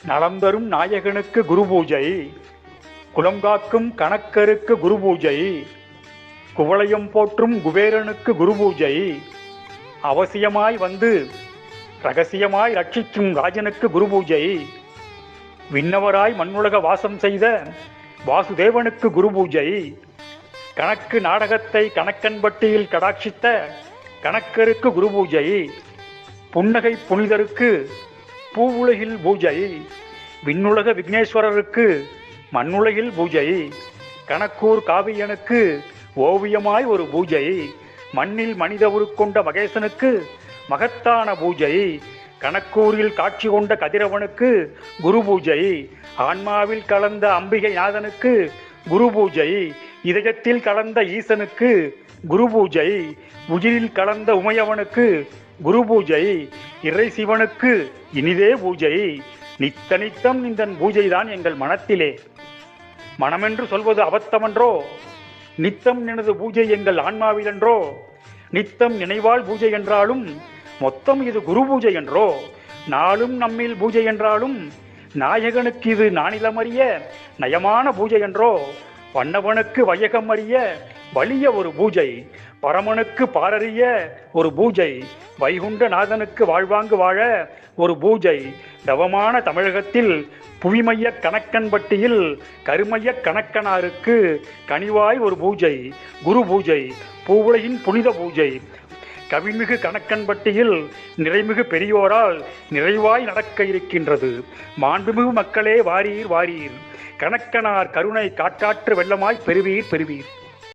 நலம் தரும் நாயகனுக்கு குரு பூஜை, குலம் காக்கும் கணக்கருக்கு குரு பூஜை, குவளையம் போற்றும் குபேரனுக்கு குரு பூஜை, அவசியமாய் வந்து ரகசியமாய் ரட்சிக்கும் ராஜனுக்கு குரு பூஜை, விண்ணவராய் மண்ணுலக வாசம் செய்த வாசுதேவனுக்கு குரு பூஜை, கணக்கு நாடகத்தை கணக்கன்பட்டியில் கடாட்சித்த கணக்கருக்கு குரு பூஜை, புன்னகை புனிதருக்கு பூவுலகில் பூஜை, விண்ணுலக விக்னேஸ்வரருக்கு மண்ணுலகில் பூஜை, கணக்கூர் காவியனுக்கு ஓவியமாய் ஒரு பூஜை, மண்ணில் மனித உருக்கொண்ட மகேசனுக்கு மகத்தான பூஜை, கணக்கூரில் காட்சி கொண்ட கதிரவனுக்கு குரு பூஜை, ஆன்மாவில் கலந்த அம்பிகை நாதனுக்கு குரு பூஜை, இதயத்தில் கலந்த ஈசனுக்கு குரு பூஜை, உயிரில் கலந்த உமையவனுக்கு குரு பூஜை, இறை சிவனுக்கு இனிதே பூஜை, நித்த நித்தம் இந்த பூஜைதான் எங்கள் மனத்திலே. மனமென்று சொல்வது அபத்தமன்றோ, நித்தம் எனது பூஜை எங்கள் ஆன்மாவிலன்றோ, நித்தம் நினைவால் பூஜை என்றாலும் மொத்தம் இது குரு பூஜை என்றோ, நாளும் நம்மில் பூஜை என்றாலும் நாயகனுக்கு இது நானிலமறிய நயமான பூஜை என்றோ, வண்ணவனுக்கு வையகம் அறிய வலிய ஒரு பூஜை, பரமனுக்கு பாரறிய ஒரு பூஜை, வைகுண்ட நாதனுக்கு வாழ்வாங்கு வாழ ஒரு பூஜை, தவமான தமிழகத்தில் புவிமைய கணக்கன்பட்டியில் கருமைய கணக்கனாருக்கு கனிவாய் ஒரு பூஜை, குரு பூஜை, பூவுலகின் புனித பூஜை, கவிமிகு கணக்கன்பட்டியில் நிறைமிகு பெரியோரால் நிறைவாய் நடக்க இருக்கின்றது. மாண்புமிகு மக்களே வாரீர் வாரீர், கணக்கனார் கருணை காட்டாற்று வெள்ளமாய் பெறுவீர் பெறுவீர்.